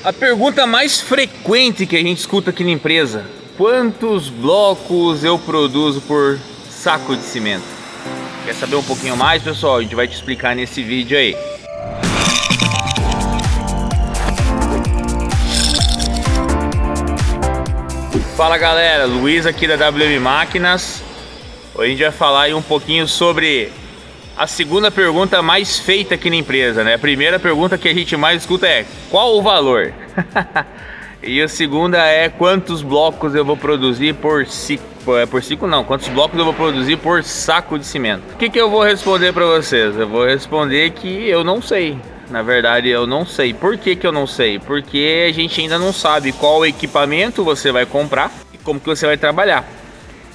A pergunta mais frequente que a gente escuta aqui na empresa: quantos blocos eu produzo por saco de cimento? Quer saber um pouquinho mais, pessoal? A gente vai te explicar nesse vídeo aí. Fala galera, Luiz aqui da WM Máquinas. Hoje a gente vai falar aí um pouquinho sobre a segunda pergunta mais feita aqui na empresa, né? A primeira pergunta que a gente mais escuta é: qual o valor? E a segunda é: quantos blocos eu vou produzir quantos blocos eu vou produzir por saco de cimento? O que eu vou responder para vocês? Eu vou responder que eu não sei. Na verdade, eu não sei. Por que eu não sei? Porque a gente ainda não sabe qual equipamento você vai comprar e como que você vai trabalhar.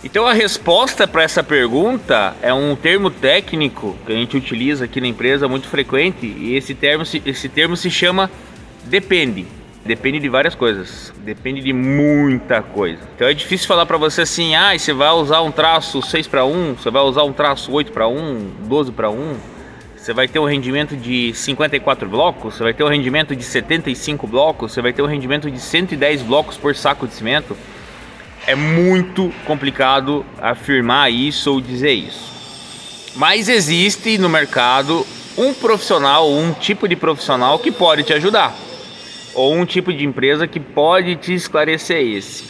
Então a resposta para essa pergunta é um termo técnico que a gente utiliza aqui na empresa muito frequente, e esse termo se chama depende. Depende de várias coisas, depende de muita coisa. Então é difícil falar para você assim: você vai usar um traço 6:1, você vai usar um traço 8:1, 12:1, você vai ter um rendimento de 54 blocos, você vai ter um rendimento de 75 blocos, você vai ter um rendimento de 110 blocos por saco de cimento. É muito complicado afirmar isso ou dizer isso. Mas existe no mercado um profissional, um tipo de profissional que pode te ajudar, ou um tipo de empresa que pode te esclarecer isso.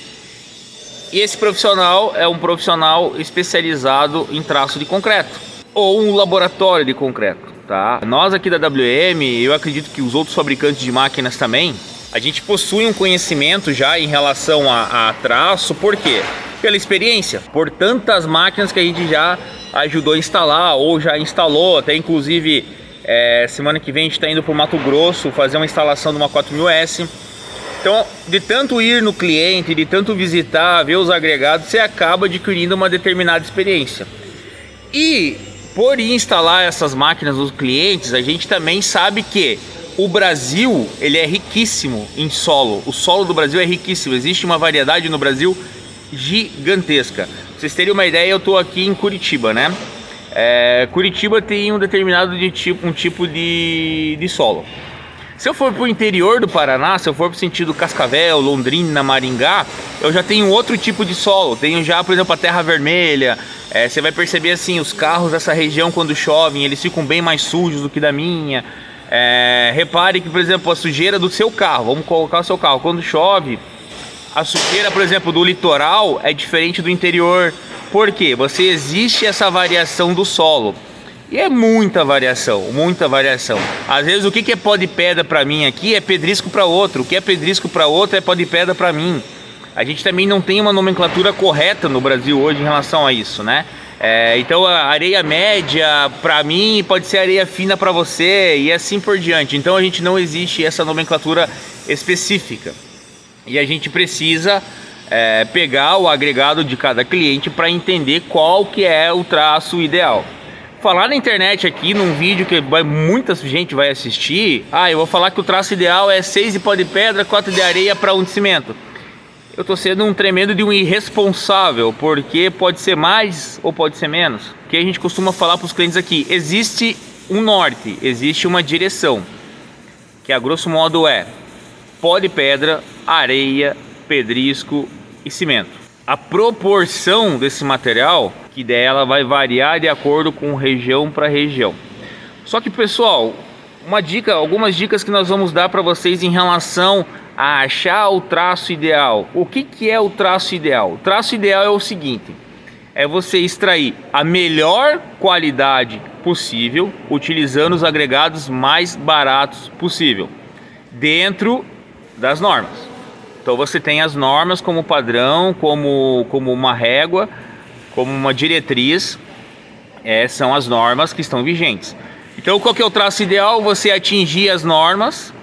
E esse profissional é um profissional especializado em traço de concreto, ou um laboratório de concreto, tá? Nós aqui da WM, eu acredito que os outros fabricantes de máquinas também, a gente possui um conhecimento já em relação a traço. Por quê? Pela experiência, por tantas máquinas que a gente já ajudou a instalar ou já instalou. Até inclusive semana que vem a gente está indo para o Mato Grosso fazer uma instalação de uma 4000S. Então, de tanto ir no cliente, de tanto visitar, ver os agregados, você acaba adquirindo uma determinada experiência. E por instalar essas máquinas nos clientes, a gente também sabe que o Brasil, ele é riquíssimo em solo. O solo do Brasil é riquíssimo. Existe uma variedade no Brasil gigantesca. Pra vocês terem uma ideia, eu estou aqui em Curitiba, né? Curitiba tem um determinado tipo de solo. Se eu for para o interior do Paraná, se eu for para o sentido Cascavel, Londrina, Maringá, eu já tenho outro tipo de solo. Tenho já, por exemplo, a terra vermelha. Você vai perceber assim, os carros dessa região, quando chovem, eles ficam bem mais sujos do que da minha. Repare que, por exemplo, a sujeira do seu carro, vamos colocar o seu carro, quando chove, a sujeira, por exemplo, do litoral é diferente do interior. Por quê? Existe essa variação do solo. E é muita variação, muita variação. Às vezes o que é pó de pedra para mim aqui é pedrisco para outro. O que é pedrisco para outro é pó de pedra para mim. A gente também não tem uma nomenclatura correta no Brasil hoje em relação a isso, né? Então a areia média para mim pode ser areia fina para você, e assim por diante. Então a gente não existe essa nomenclatura específica, e a gente precisa pegar o agregado de cada cliente para entender qual que é o traço ideal. Falar na internet aqui num vídeo que muita gente vai assistir: eu vou falar que o traço ideal é 6 de pó de pedra, 4 de areia para 1 de cimento. Eu estou sendo um tremendo de um irresponsável, porque pode ser mais ou pode ser menos. O que a gente costuma falar para os clientes aqui: existe um norte, existe uma direção, que a grosso modo é pó de pedra, areia, pedrisco e cimento. A proporção desse material, que dela vai variar de acordo com região para região. Só que, pessoal, algumas dicas que nós vamos dar para vocês em relação a achar o traço ideal. O que é o traço ideal? O traço ideal é o seguinte: é você extrair a melhor qualidade possível, utilizando os agregados mais baratos possível, dentro das normas. Então você tem as normas como padrão, como uma régua, como uma diretriz. São as normas que estão vigentes. Então qual que é o traço ideal? Você atingir as normas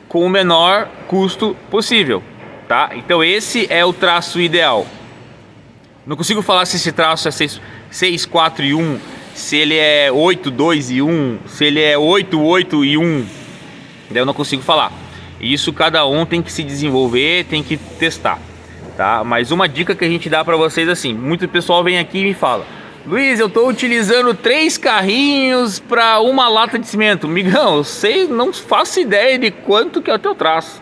com o menor custo possível, tá? Então esse é o traço ideal. Não consigo falar se esse traço é 6, 4 e 1, se ele é 8, 2 e 1, se ele é 8, 8 e 1. Eu não consigo falar. Isso cada um tem que se desenvolver, tem que testar, tá? Mas uma dica que a gente dá para vocês assim: muito pessoal vem aqui e me fala: Luiz, eu estou utilizando 3 carrinhos para uma lata de cimento. Migão, eu sei, não faço ideia de quanto que é o teu traço.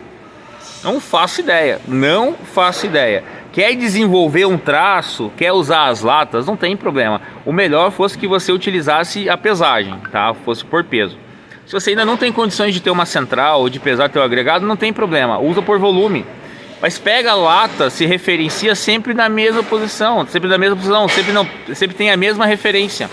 Não faço ideia, não faço ideia. Quer desenvolver um traço, quer usar as latas, não tem problema. O melhor fosse que você utilizasse a pesagem, tá? Fosse por peso. Se você ainda não tem condições de ter uma central ou de pesar teu agregado, não tem problema, usa por volume. Mas pega a lata, se referencia sempre na mesma posição, sempre tem a mesma referência.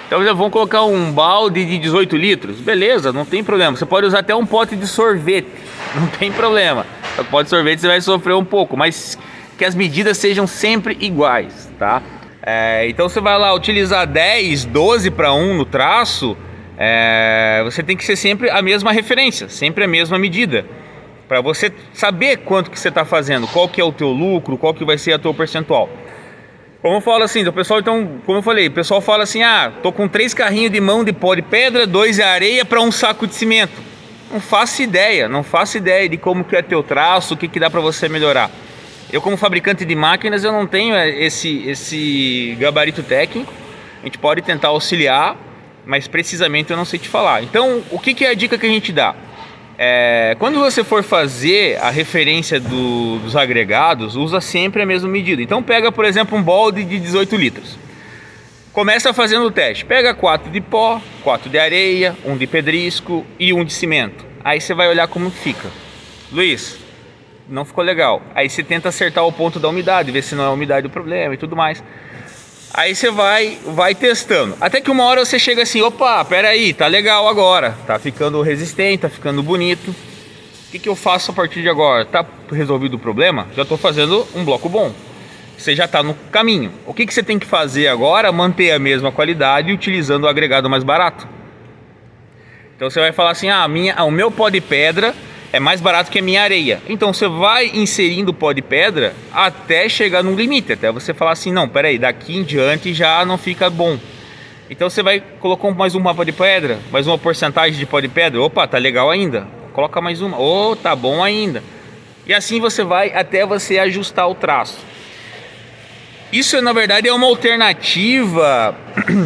Então vamos colocar um balde de 18 litros, beleza, não tem problema. Você pode usar até um pote de sorvete, não tem problema. O pote de sorvete você vai sofrer um pouco, mas que as medidas sejam sempre iguais, tá? Então você vai lá utilizar 10, 12 para 1 no traço, você tem que ser sempre a mesma referência, sempre a mesma medida, para você saber quanto que você está fazendo, qual que é o teu lucro, qual que vai ser a tua percentual. Como eu falo assim, o pessoal, então, como eu falei, o pessoal fala assim, tô com 3 carrinhos de mão de pó de pedra, 2 de areia para um saco de cimento. Não faço ideia de como que é teu traço, o que dá para você melhorar. Eu, como fabricante de máquinas, eu não tenho esse gabarito técnico. A gente pode tentar auxiliar, mas precisamente eu não sei te falar. Então, o que é a dica que a gente dá? Quando você for fazer a referência dos agregados, usa sempre a mesma medida. Então pega, por exemplo, um balde de 18 litros. Começa fazendo o teste. Pega 4 de pó, 4 de areia, 1 de pedrisco e 1 de cimento. Aí você vai olhar como fica. Luiz, não ficou legal. Aí você tenta acertar o ponto da umidade, ver se não é a umidade o problema e tudo mais. Aí você vai testando, até que uma hora você chega assim, opa, peraí, tá legal agora, tá ficando resistente, tá ficando bonito. O que eu faço a partir de agora? Tá resolvido o problema? Já tô fazendo um bloco bom. Você já tá no caminho. O que você tem que fazer agora? Manter a mesma qualidade utilizando o agregado mais barato. Então você vai falar assim, o meu pó de pedra é mais barato que a minha areia. Então você vai inserindo o pó de pedra até chegar no limite, até você falar assim, não, peraí, daqui em diante já não fica bom. Então você vai colocar mais uma pó de pedra, mais uma porcentagem de pó de pedra, opa, tá legal ainda, coloca mais uma, tá bom ainda. E assim você vai até você ajustar o traço. Isso, na verdade, é uma alternativa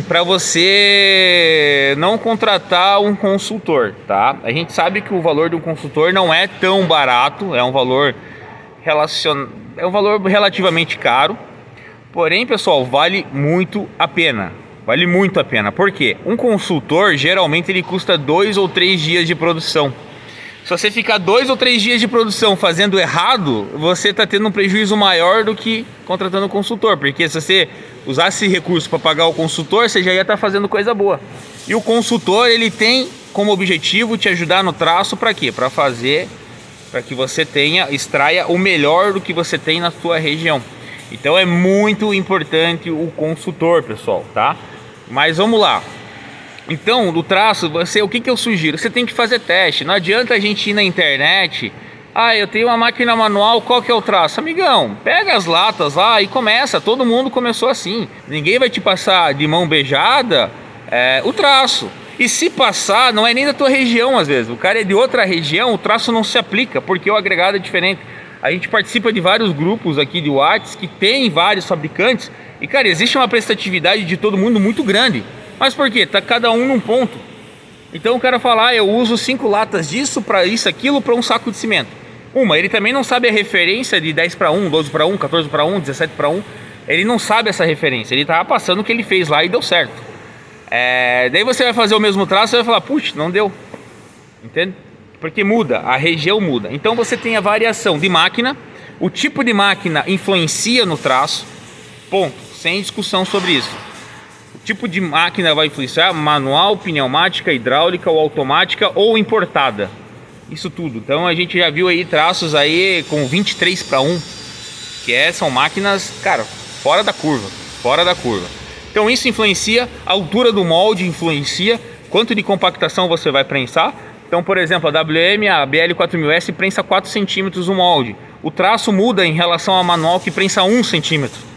para você não contratar um consultor, tá? A gente sabe que o valor de um consultor não é tão barato, é um valor relativamente caro. Porém, pessoal, vale muito a pena. Vale muito a pena. Por quê? Um consultor, geralmente, ele custa 2 ou 3 dias de produção. Se você ficar 2 ou 3 dias de produção fazendo errado, você está tendo um prejuízo maior do que contratando um consultor. Porque se você usasse esse recurso para pagar o consultor, você já ia estar fazendo coisa boa. E o consultor, ele tem como objetivo te ajudar no traço para quê? Para que você extraia o melhor do que você tem na sua região. Então é muito importante o consultor, pessoal, tá? Mas vamos lá. Então, do traço, o que eu sugiro? Você tem que fazer teste. Não adianta a gente ir na internet. Eu tenho uma máquina manual, qual que é o traço? Amigão, pega as latas lá e começa. Todo mundo começou assim. Ninguém vai te passar de mão beijada o traço. E se passar, não é nem da tua região às vezes. O cara é de outra região, o traço não se aplica, porque o agregado é diferente. A gente participa de vários grupos aqui de WhatsApp que tem vários fabricantes. E, cara, existe uma prestatividade de todo mundo muito grande. Mas por quê? Tá cada um num ponto. Então o cara fala, eu uso 5 latas disso, para isso, aquilo, para um saco de cimento. Ele também não sabe a referência de 10 para 1, 12 para 1, 14 para 1, 17 para 1. Ele não sabe essa referência, ele tá passando o que ele fez lá e deu certo. Daí você vai fazer o mesmo traço e vai falar, puxa, não deu. Entende? Porque muda, a região muda. Então você tem a variação de máquina, o tipo de máquina influencia no traço, ponto, sem discussão sobre isso. Tipo de máquina vai influenciar, manual, pneumática, hidráulica ou automática ou importada. Isso tudo. Então a gente já viu aí traços aí com 23 para 1, que são máquinas, cara, fora da curva. Então isso influencia, a altura do molde influencia, quanto de compactação você vai prensar. Então, por exemplo, a WM, a BL4000S prensa 4 centímetros o molde. O traço muda em relação à manual que prensa 1 centímetro.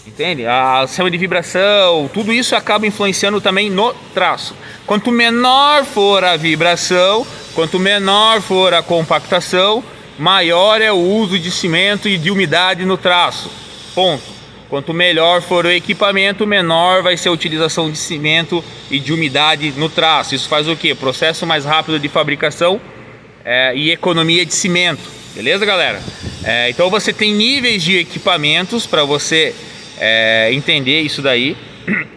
Entende? A sistema de vibração, tudo isso acaba influenciando também no traço. Quanto menor for a vibração, quanto menor for a compactação, maior é o uso de cimento e de umidade no traço. Ponto. Quanto melhor for o equipamento, menor vai ser a utilização de cimento e de umidade no traço. Isso faz o quê? Processo mais rápido de fabricação, e economia de cimento, beleza, galera? Então você tem níveis de equipamentos para você entender isso daí.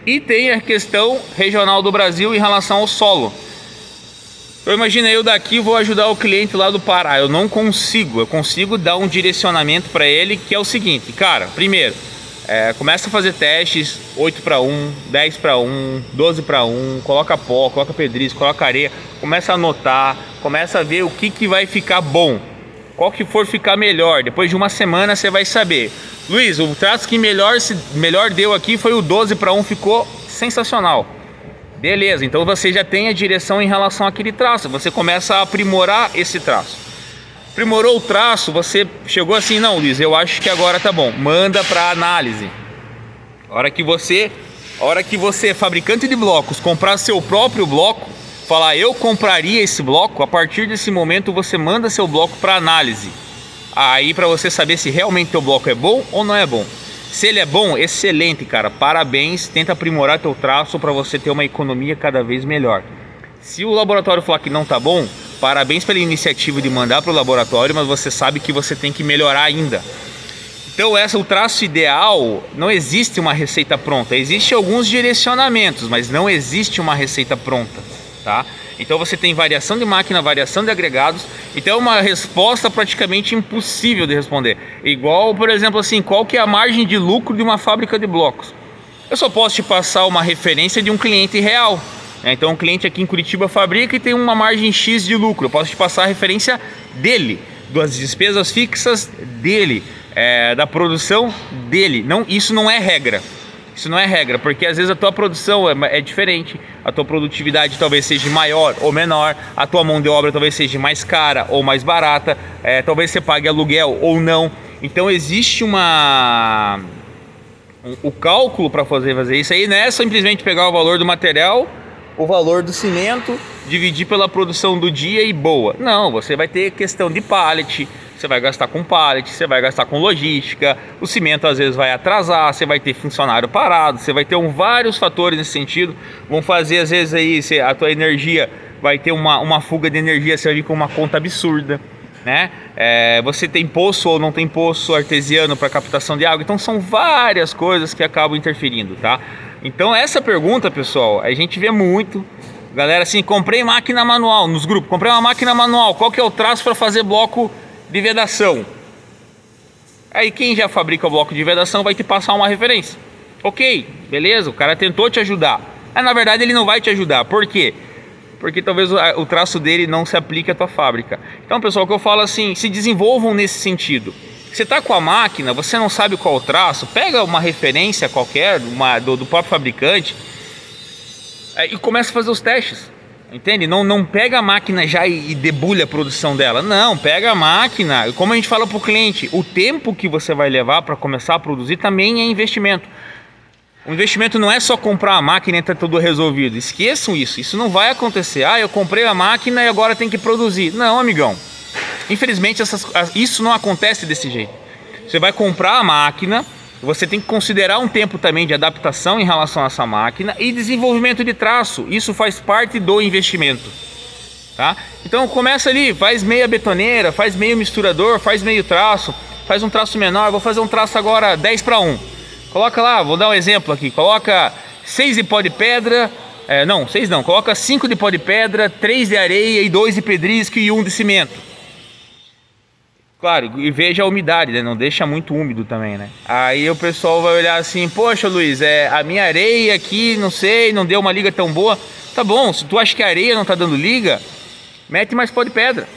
E tem a questão regional do Brasil em relação ao solo. Então imagina, eu daqui vou ajudar o cliente lá do Pará, eu não consigo, eu consigo dar um direcionamento para ele, que é o seguinte, cara, primeiro, começa a fazer testes 8:1, 10:1, 12:1, coloca pó, coloca pedrisco, coloca areia, começa a anotar, começa a ver o que vai ficar bom, qual que for ficar melhor. Depois de uma semana você vai saber, Luiz, o traço que melhor deu aqui foi o 12:1, ficou sensacional. Beleza, então você já tem a direção em relação àquele traço, você começa a aprimorar esse traço. Aprimorou o traço, você chegou assim, não, Luiz, eu acho que agora tá bom, manda para análise. A hora que você, fabricante de blocos, comprar seu próprio bloco, falar eu compraria esse bloco, a partir desse momento você manda seu bloco para análise. Aí para você saber se realmente teu bloco é bom ou não é bom. Se ele é bom, excelente, cara, parabéns, tenta aprimorar teu traço para você ter uma economia cada vez melhor. Se o laboratório falar que não tá bom, parabéns pela iniciativa de mandar para o laboratório, mas você sabe que você tem que melhorar ainda. Então o traço ideal, não existe uma receita pronta, existem alguns direcionamentos, mas não existe uma receita pronta, tá? Então você tem variação de máquina, variação de agregados, então é uma resposta praticamente impossível de responder. Igual, por exemplo, assim, qual que é a margem de lucro de uma fábrica de blocos? Eu só posso te passar uma referência de um cliente real. Então um cliente aqui em Curitiba fabrica e tem uma margem X de lucro. Eu posso te passar a referência dele, das despesas fixas dele, da produção dele. Isso não é regra. Isso não é regra, porque às vezes a tua produção é diferente, a tua produtividade talvez seja maior ou menor, a tua mão de obra talvez seja mais cara ou mais barata, talvez você pague aluguel ou não. Então existe o cálculo para fazer isso aí, não é simplesmente pegar o valor do material, o valor do cimento, dividir pela produção do dia e boa. Não, você vai ter questão de pallet, você vai gastar com pallet, você vai gastar com logística, o cimento às vezes vai atrasar, você vai ter funcionário parado, você vai ter vários fatores nesse sentido, vão fazer às vezes aí, a tua energia vai ter uma fuga de energia, você vai vir com uma conta absurda, né? Você tem poço ou não tem poço artesiano para captação de água, então são várias coisas que acabam interferindo, tá? Então essa pergunta, pessoal, a gente vê muito, galera assim, comprei máquina manual nos grupos, comprei uma máquina manual, qual que é o traço para fazer bloco de vedação? Aí quem já fabrica o bloco de vedação vai te passar uma referência. Ok, beleza, o cara tentou te ajudar, mas na verdade ele não vai te ajudar. Por quê? Porque talvez o traço dele não se aplique à tua fábrica. Então, pessoal, o que eu falo assim, se desenvolvam nesse sentido. Você está com a máquina, você não sabe qual o traço, pega uma referência qualquer do próprio fabricante e começa a fazer os testes. Entende? Não pega a máquina já e debulha a produção dela. Não, pega a máquina. Como a gente fala para o cliente, o tempo que você vai levar para começar a produzir também é investimento. O investimento não é só comprar a máquina e está tudo resolvido. Esqueçam isso. Isso não vai acontecer. Eu comprei a máquina e agora tem que produzir. Não, amigão. Infelizmente isso não acontece desse jeito. Você vai comprar a máquina, você tem que considerar um tempo também de adaptação em relação a essa máquina e desenvolvimento de traço. Isso faz parte do investimento, tá? Então começa ali, faz meia betoneira, faz meio misturador, faz meio traço, faz um traço menor. Vou fazer um traço agora 10:1. Coloca lá, vou dar um exemplo aqui, coloca 6 de pó de pedra, não, 6 não, coloca 5 de pó de pedra, 3 de areia e 2 de pedrisco e 1 de cimento. Claro, e veja a umidade, né? Não deixa muito úmido também, né? Aí o pessoal vai olhar assim, poxa, Luiz, a minha areia aqui, não sei, não deu uma liga tão boa. Tá bom, se tu acha que a areia não tá dando liga, mete mais pó de pedra.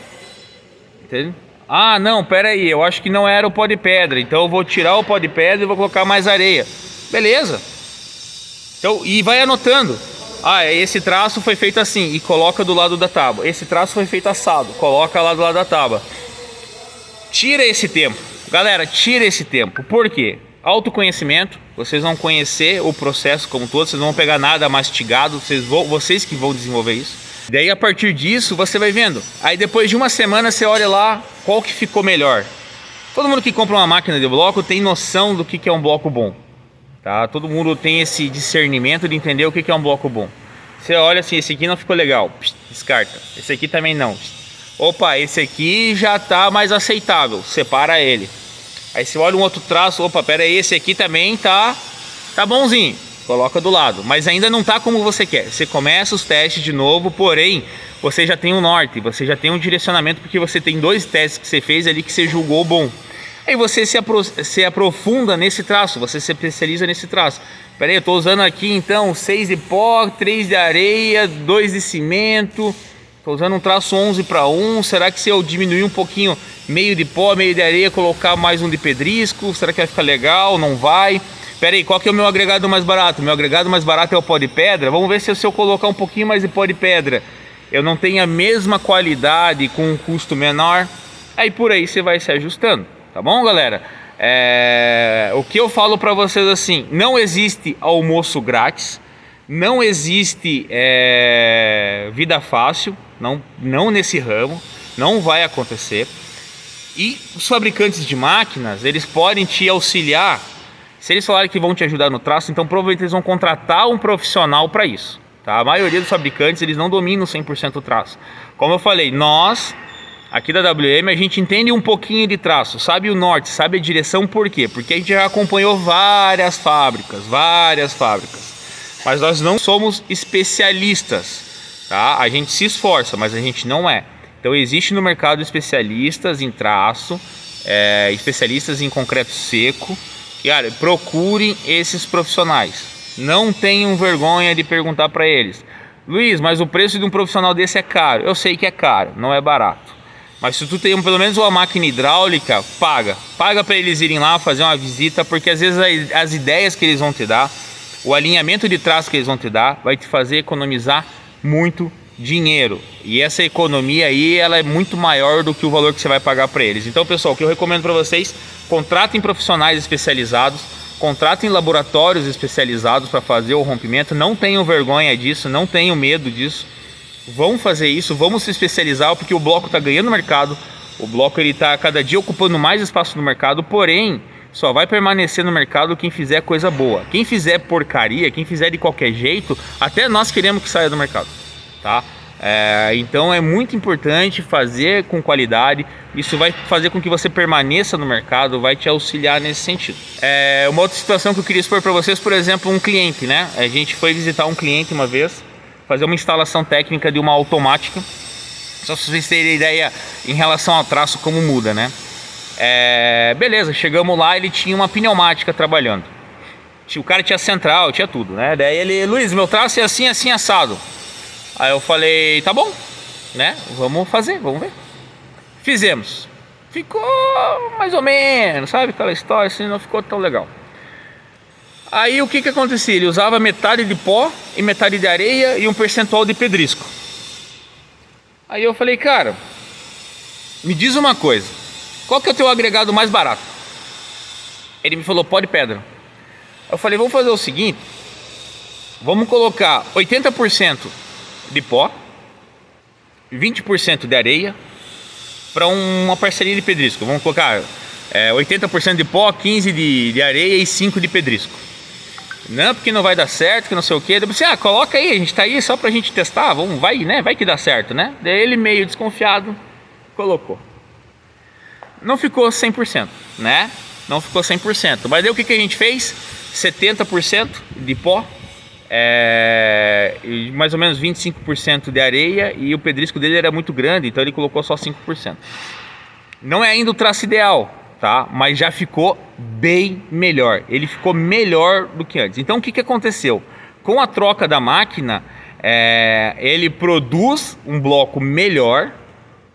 Entende? Ah, não, pera aí, eu acho que não era o pó de pedra, então eu vou tirar o pó de pedra e vou colocar mais areia. Beleza. Então, e vai anotando. Esse traço foi feito assim, e coloca do lado da tábua. Esse traço foi feito assado, coloca lá do lado da tábua. Tira esse tempo, galera, tira esse tempo. Por quê? Autoconhecimento, vocês vão conhecer o processo como todo, vocês não vão pegar nada mastigado, vocês que vão desenvolver isso. Daí a partir disso você vai vendo. Aí depois de uma semana você olha lá qual que ficou melhor. Todo mundo que compra uma máquina de bloco tem noção do que é um bloco bom, tá? Todo mundo tem esse discernimento de entender o que é um bloco bom. Você olha assim, esse aqui não ficou legal, descarta. Esse aqui também não. Opa, esse aqui já tá mais aceitável, separa ele. Aí você olha um outro traço, opa, pera aí, esse aqui também tá bonzinho, coloca do lado, mas ainda não tá como você quer. Você começa os testes de novo, porém você já tem um norte, você já tem um direcionamento, porque você tem 2 testes que você fez ali que você julgou bom. Aí você se aprofunda nesse traço, você se especializa nesse traço. Pera aí, eu tô usando aqui então 6 de pó, 3 de areia, 2 de cimento. Tô usando um traço 11:1. Será que se eu diminuir um pouquinho, meio de pó, meio de areia, colocar mais um de pedrisco, será que vai ficar legal? Não vai? Pera aí, qual que é o meu agregado mais barato? Meu agregado mais barato é o pó de pedra. Vamos ver se eu colocar um pouquinho mais de pó de pedra, eu não tenho a mesma qualidade com um custo menor. Aí por aí você vai se ajustando, tá bom, galera? O que eu falo para vocês assim, não existe almoço grátis, não existe vida fácil, não nesse ramo, não vai acontecer. E os fabricantes de máquinas, eles podem te auxiliar. Se eles falarem que vão te ajudar no traço, então provavelmente eles vão contratar um profissional para isso, tá? A maioria dos fabricantes, eles não dominam 100% o traço. Como eu falei, nós aqui da WM, a gente entende um pouquinho de traço, sabe o norte, sabe a direção. Por quê? Porque a gente já acompanhou várias fábricas, mas nós não somos especialistas, tá? A gente se esforça, mas a gente não é. Então existe no mercado especialistas em traço, especialistas em concreto seco. E olha, procurem esses profissionais. Não tenham vergonha de perguntar para eles: Luiz, mas o preço de um profissional desse é caro. Eu sei que é caro, não é barato. Mas se tu tem pelo menos uma máquina hidráulica, paga para eles irem lá fazer uma visita, porque às vezes as ideias que eles vão te dar, o alinhamento de traço que eles vão te dar, vai te fazer economizar muito dinheiro. E essa economia aí, ela é muito maior do que o valor que você vai pagar para eles. Então, pessoal, o que eu recomendo para vocês: contratem profissionais especializados, contratem laboratórios especializados para fazer o rompimento. Não tenham vergonha disso, não tenham medo disso. Vão fazer isso, vamos se especializar, porque o bloco está ganhando mercado. O bloco está cada dia ocupando mais espaço no mercado, porém só vai permanecer no mercado quem fizer coisa boa. Quem fizer porcaria, quem fizer de qualquer jeito, até nós queremos que saia do mercado, tá? Então é muito importante fazer com qualidade. Isso vai fazer com que você permaneça no mercado, vai te auxiliar nesse sentido. Uma outra situação que eu queria expor para vocês, por exemplo, um cliente, né? A gente foi visitar um cliente uma vez, fazer uma instalação técnica de uma automática. Só para vocês terem ideia em relação ao traço, como muda, né? Beleza, chegamos lá, ele tinha uma pneumática trabalhando. O cara tinha central, tinha tudo, né? Daí ele: Luiz, meu traço é assim, assim, assado. Aí eu falei: tá bom, né? Vamos fazer, vamos ver. Fizemos. Ficou mais ou menos, sabe? Aquela história assim, não ficou tão legal. Aí o que acontecia? Ele usava metade de pó e metade de areia e um percentual de pedrisco. Aí eu falei: cara, me diz uma coisa, qual que é o teu agregado mais barato? Ele me falou: pó de pedra. Eu falei: vamos fazer o seguinte, vamos colocar 80% de pó, 20% de areia, para uma parceria de pedrisco. Vamos colocar 80% de pó, 15% de areia e 5% de pedrisco. Não, porque não vai dar certo, que não sei o que. Eu pensei: coloca aí, a gente tá aí só pra gente testar, vai, né? Vai que dá certo, né? Daí ele, meio desconfiado, colocou. Não ficou 100%, né? Não ficou 100%. Mas daí o que a gente fez? 70% de pó, mais ou menos 25% de areia, e o pedrisco dele era muito grande, então ele colocou só 5%. Não é ainda o traço ideal, tá? Mas já ficou bem melhor. Ele ficou melhor do que antes. Então o que aconteceu? Com a troca da máquina, ele produz um bloco melhor,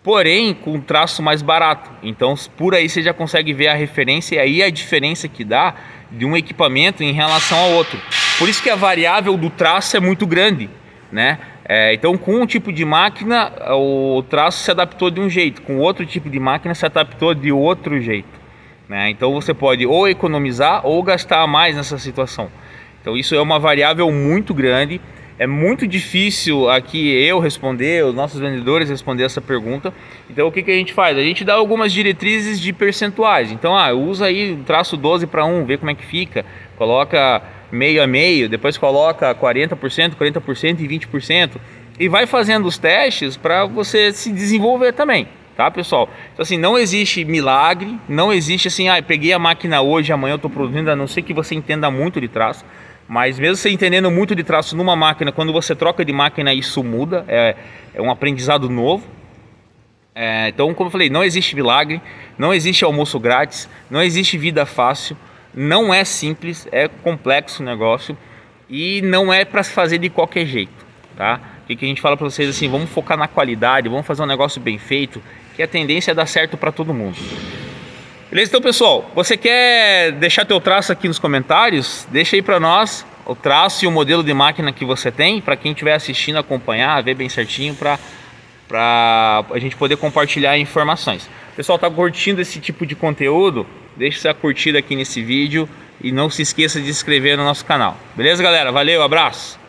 porém com um traço mais barato. Então por aí você já consegue ver a referência e aí a diferença que dá de um equipamento em relação ao outro. Por isso que a variável do traço é muito grande, né? Então com um tipo de máquina o traço se adaptou de um jeito, com outro tipo de máquina se adaptou de outro jeito, né? Então você pode ou economizar ou gastar mais nessa situação. Então isso é uma variável muito grande. É muito difícil aqui eu responder, os nossos vendedores responder essa pergunta. Então o que a gente faz? A gente dá algumas diretrizes de percentuais. Então usa aí traço 12:1, vê como é que fica. Coloca meio a meio, depois coloca 40%, 40% e 20%. e vai fazendo os testes para você se desenvolver também, tá, pessoal? Então assim, não existe milagre, não existe assim, peguei a máquina hoje, amanhã eu estou produzindo, a não ser que você entenda muito de traço. Mas mesmo você entendendo muito de traço numa máquina, quando você troca de máquina, isso muda, é um aprendizado novo. Então, como eu falei, não existe milagre, não existe almoço grátis, não existe vida fácil, não é simples, é complexo o negócio e não é para se fazer de qualquer jeito, tá? O que a gente fala para vocês assim, vamos focar na qualidade, vamos fazer um negócio bem feito, que a tendência é dar certo para todo mundo. Beleza? Então, pessoal, você quer deixar teu traço aqui nos comentários? Deixa aí para nós o traço e o modelo de máquina que você tem, para quem estiver assistindo acompanhar, ver bem certinho, para a gente poder compartilhar informações. Pessoal, tá curtindo esse tipo de conteúdo? Deixa sua curtida aqui nesse vídeo e não se esqueça de se inscrever no nosso canal. Beleza, galera? Valeu, abraço!